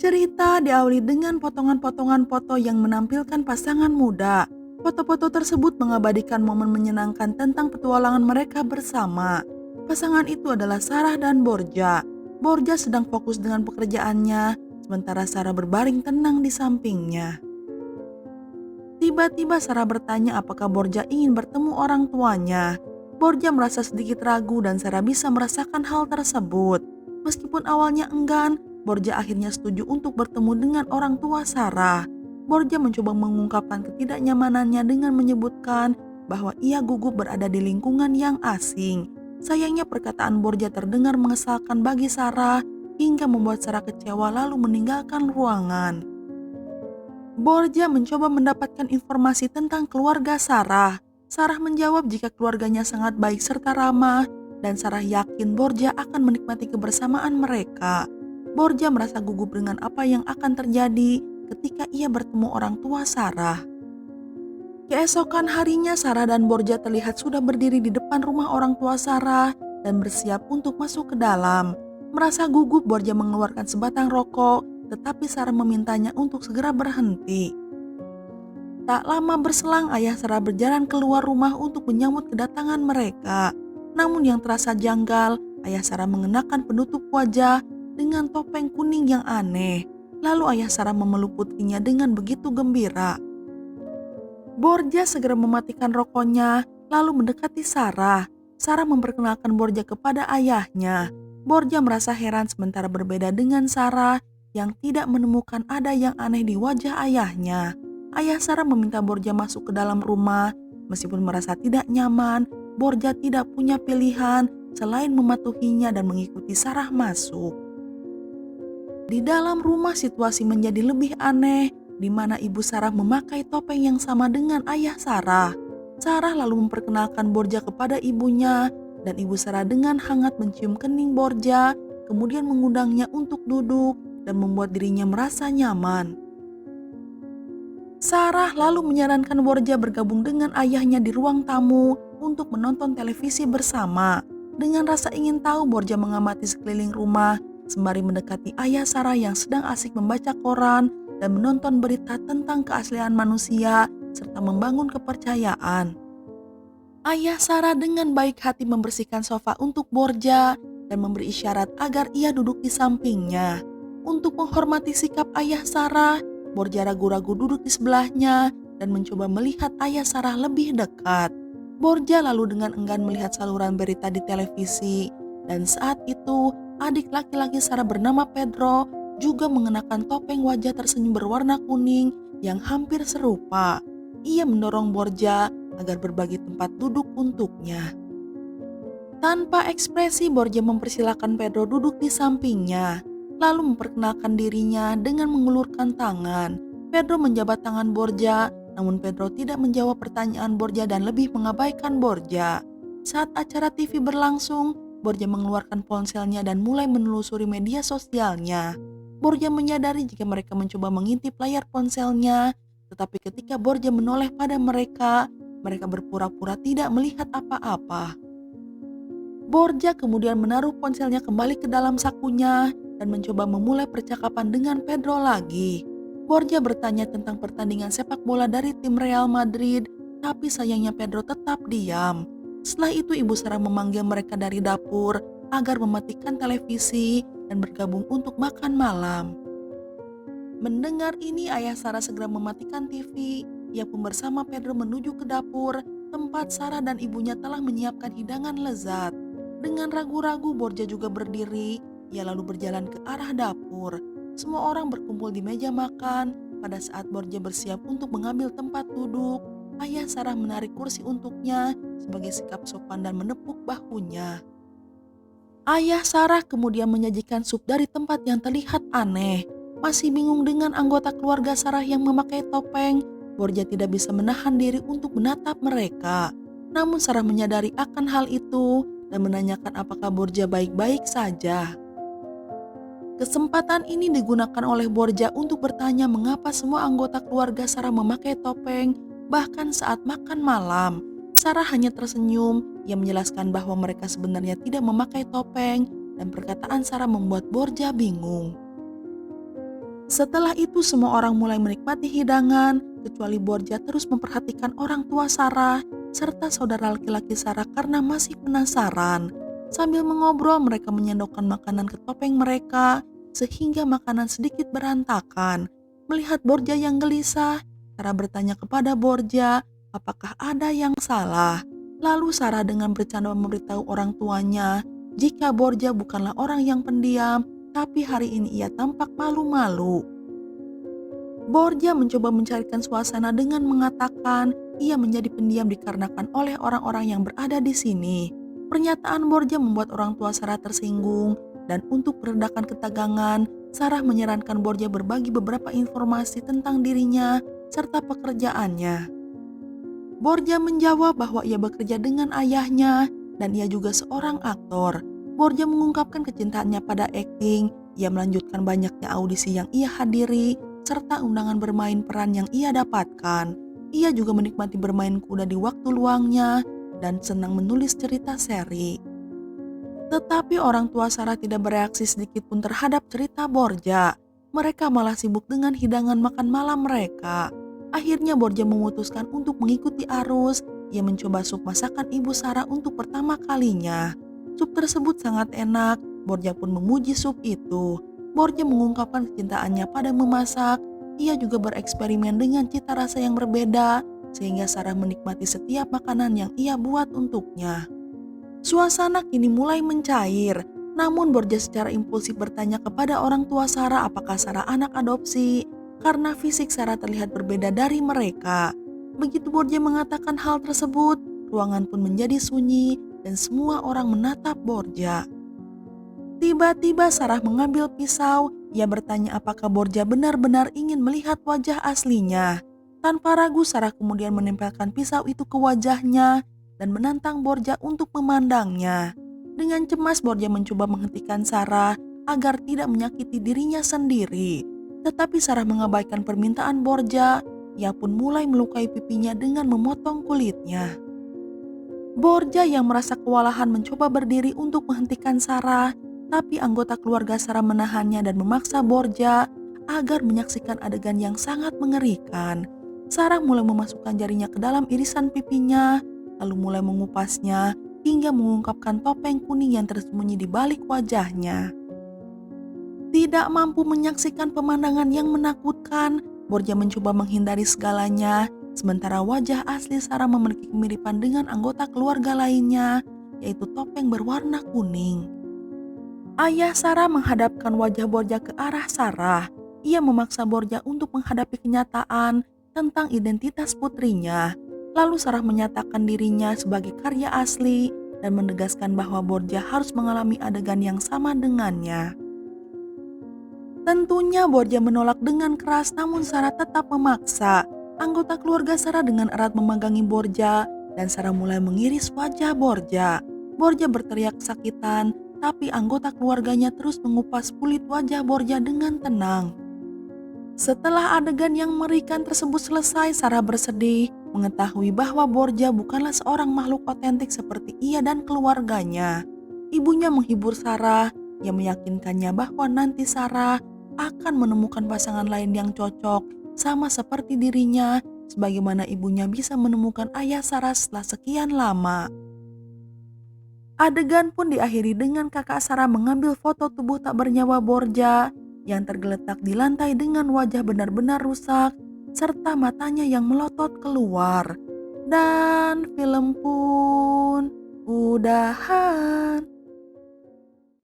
Cerita diawali dengan potongan-potongan foto yang menampilkan pasangan muda. Foto-foto tersebut mengabadikan momen menyenangkan tentang petualangan mereka bersama. Pasangan itu adalah Sarah dan Borja. Borja sedang fokus dengan pekerjaannya, sementara Sarah berbaring tenang di sampingnya. Tiba-tiba Sarah bertanya apakah Borja ingin bertemu orang tuanya. Borja merasa sedikit ragu dan Sarah bisa merasakan hal tersebut. Meskipun awalnya enggan, Borja akhirnya setuju untuk bertemu dengan orang tua Sarah. Borja mencoba mengungkapkan ketidaknyamanannya dengan menyebutkan bahwa ia gugup berada di lingkungan yang asing. Sayangnya perkataan Borja terdengar mengesalkan bagi Sarah hingga membuat Sarah kecewa lalu meninggalkan ruangan. Borja mencoba mendapatkan informasi tentang keluarga Sarah. Sarah menjawab jika keluarganya sangat baik serta ramah, dan Sarah yakin Borja akan menikmati kebersamaan mereka. Borja merasa gugup dengan apa yang akan terjadi ketika ia bertemu orang tua Sarah. Keesokan harinya Sarah dan Borja terlihat sudah berdiri di depan rumah orang tua Sarah dan bersiap untuk masuk ke dalam. Merasa gugup, Borja mengeluarkan sebatang rokok, tetapi Sarah memintanya untuk segera berhenti. Tak lama berselang, ayah Sarah berjalan keluar rumah untuk menyambut kedatangan mereka. Namun yang terasa janggal, ayah Sarah mengenakan penutup wajah dengan topeng kuning yang aneh. Lalu ayah Sarah memeluk putrinya dengan begitu gembira. Borja segera mematikan rokoknya, lalu mendekati Sarah. Sarah memperkenalkan Borja kepada ayahnya. Borja merasa heran sementara berbeda dengan Sarah yang tidak menemukan ada yang aneh di wajah ayahnya. Ayah Sarah meminta Borja masuk ke dalam rumah. Meskipun merasa tidak nyaman, Borja tidak punya pilihan selain mematuhinya dan mengikuti Sarah masuk. Di dalam rumah situasi menjadi lebih aneh, di mana ibu Sarah memakai topeng yang sama dengan ayah Sarah. Sarah lalu memperkenalkan Borja kepada ibunya, dan ibu Sarah dengan hangat mencium kening Borja, kemudian mengundangnya untuk duduk dan membuat dirinya merasa nyaman. Sarah lalu menyarankan Borja bergabung dengan ayahnya di ruang tamu untuk menonton televisi bersama. Dengan rasa ingin tahu, Borja mengamati sekeliling rumah sembari mendekati ayah Sarah yang sedang asik membaca koran dan menonton berita tentang keaslian manusia serta membangun kepercayaan. Ayah Sarah dengan baik hati membersihkan sofa untuk Borja dan memberi isyarat agar ia duduk di sampingnya. Untuk menghormati sikap ayah Sarah, Borja ragu-ragu duduk di sebelahnya dan mencoba melihat ayah Sarah lebih dekat. Borja lalu dengan enggan melihat saluran berita di televisi, dan saat itu adik laki-laki Sarah bernama Pedro juga mengenakan topeng wajah tersenyum berwarna kuning yang hampir serupa. Ia mendorong Borja agar berbagi tempat duduk untuknya. Tanpa ekspresi, Borja mempersilahkan Pedro duduk di sampingnya, lalu memperkenalkan dirinya dengan mengulurkan tangan. Pedro menjabat tangan Borja, namun Pedro tidak menjawab pertanyaan Borja dan lebih mengabaikan Borja. Saat acara TV berlangsung, Borja mengeluarkan ponselnya dan mulai menelusuri media sosialnya. Borja menyadari jika mereka mencoba mengintip layar ponselnya, tetapi ketika Borja menoleh pada mereka, mereka berpura-pura tidak melihat apa-apa. Borja kemudian menaruh ponselnya kembali ke dalam sakunya dan mencoba memulai percakapan dengan Pedro lagi. Borja bertanya tentang pertandingan sepak bola dari tim Real Madrid, tapi sayangnya Pedro tetap diam. Setelah itu ibu Sarah memanggil mereka dari dapur agar mematikan televisi dan bergabung untuk makan malam. Mendengar ini, ayah Sarah segera mematikan TV. Ia pun bersama Pedro menuju ke dapur, tempat Sarah dan ibunya telah menyiapkan hidangan lezat. Dengan ragu-ragu, Borja juga berdiri. Ia lalu berjalan ke arah dapur. Semua orang berkumpul di meja makan. Pada saat Borja bersiap untuk mengambil tempat duduk, ayah Sarah menarik kursi untuknya sebagai sikap sopan dan menepuk bahunya. Ayah Sarah kemudian menyajikan sup dari tempat yang terlihat aneh. Masih bingung dengan anggota keluarga Sarah yang memakai topeng, Borja tidak bisa menahan diri untuk menatap mereka. Namun Sarah menyadari akan hal itu dan menanyakan apakah Borja baik-baik saja. Kesempatan ini digunakan oleh Borja untuk bertanya mengapa semua anggota keluarga Sarah memakai topeng, bahkan saat makan malam. Sarah hanya tersenyum. Ia menjelaskan bahwa mereka sebenarnya tidak memakai topeng, dan perkataan Sarah membuat Borja bingung. Setelah itu semua orang mulai menikmati hidangan, kecuali Borja terus memperhatikan orang tua Sarah serta saudara laki-laki Sarah karena masih penasaran. Sambil mengobrol mereka menyendokkan makanan ke topeng mereka sehingga makanan sedikit berantakan. Melihat Borja yang gelisah, Sarah bertanya kepada Borja apakah ada yang salah. Lalu Sarah dengan bercanda memberitahu orang tuanya jika Borja bukanlah orang yang pendiam, tapi hari ini ia tampak malu-malu. Borja mencoba mencarikan suasana dengan mengatakan ia menjadi pendiam dikarenakan oleh orang-orang yang berada di sini. Pernyataan Borja membuat orang tua Sarah tersinggung dan untuk meredakan ketegangan, Sarah menyarankan Borja berbagi beberapa informasi tentang dirinya serta pekerjaannya. Borja menjawab bahwa ia bekerja dengan ayahnya dan ia juga seorang aktor. Borja mengungkapkan kecintaannya pada akting. Ia melanjutkan banyaknya audisi yang ia hadiri serta undangan bermain peran yang ia dapatkan. Ia juga menikmati bermain kuda di waktu luangnya dan senang menulis cerita seri. Tetapi orang tua Sarah tidak bereaksi sedikit pun terhadap cerita Borja. Mereka malah sibuk dengan hidangan makan malam mereka. Akhirnya Borja memutuskan untuk mengikuti arus. Ia mencoba sup masakan ibu Sarah untuk pertama kalinya. Sup tersebut sangat enak. Borja pun memuji sup itu. Borja mengungkapkan kecintaannya pada memasak. Ia juga bereksperimen dengan cita rasa yang berbeda, sehingga Sarah menikmati setiap makanan yang ia buat untuknya. Suasana kini mulai mencair, namun Borja secara impulsif bertanya kepada orang tua Sarah apakah Sarah anak adopsi, karena fisik Sarah terlihat berbeda dari mereka. Begitu Borja mengatakan hal tersebut, ruangan pun menjadi sunyi dan semua orang menatap Borja. Tiba-tiba Sarah mengambil pisau. Ia bertanya apakah Borja benar-benar ingin melihat wajah aslinya. Tanpa ragu Sarah kemudian menempelkan pisau itu ke wajahnya dan menantang Borja untuk memandangnya. Dengan cemas Borja mencoba menghentikan Sarah agar tidak menyakiti dirinya sendiri. Tetapi Sarah mengabaikan permintaan Borja. Ia pun mulai melukai pipinya dengan memotong kulitnya. Borja yang merasa kewalahan mencoba berdiri untuk menghentikan Sarah. Tapi anggota keluarga Sarah menahannya dan memaksa Borja agar menyaksikan adegan yang sangat mengerikan. Sarah mulai memasukkan jarinya ke dalam irisan pipinya, lalu mulai mengupasnya hingga mengungkapkan topeng kuning yang tersembunyi di balik wajahnya. Tidak mampu menyaksikan pemandangan yang menakutkan, Borja mencoba menghindari segalanya, sementara wajah asli Sarah memiliki kemiripan dengan anggota keluarga lainnya, yaitu topeng berwarna kuning. Ayah Sarah menghadapkan wajah Borja ke arah Sarah. Ia memaksa Borja untuk menghadapi kenyataan tentang identitas putrinya. Lalu Sarah menyatakan dirinya sebagai karya asli dan menegaskan bahwa Borja harus mengalami adegan yang sama dengannya. Tentunya Borja menolak dengan keras, namun Sarah tetap memaksa. Anggota keluarga Sarah dengan erat memegangi Borja dan Sarah mulai mengiris wajah Borja. Borja berteriak kesakitan, tapi anggota keluarganya terus mengupas kulit wajah Borja dengan tenang. Setelah adegan yang mengerikan tersebut selesai, Sarah bersedih mengetahui bahwa Borja bukanlah seorang makhluk otentik seperti ia dan keluarganya. Ibunya menghibur Sarah, yang meyakinkannya bahwa nanti Sarah akan menemukan pasangan lain yang cocok, sama seperti dirinya, sebagaimana ibunya bisa menemukan ayah Sarah setelah sekian lama. Adegan pun diakhiri dengan kakak Sarah mengambil foto tubuh tak bernyawa Borja yang tergeletak di lantai dengan wajah benar-benar rusak serta matanya yang melotot keluar. Dan film pun udahan.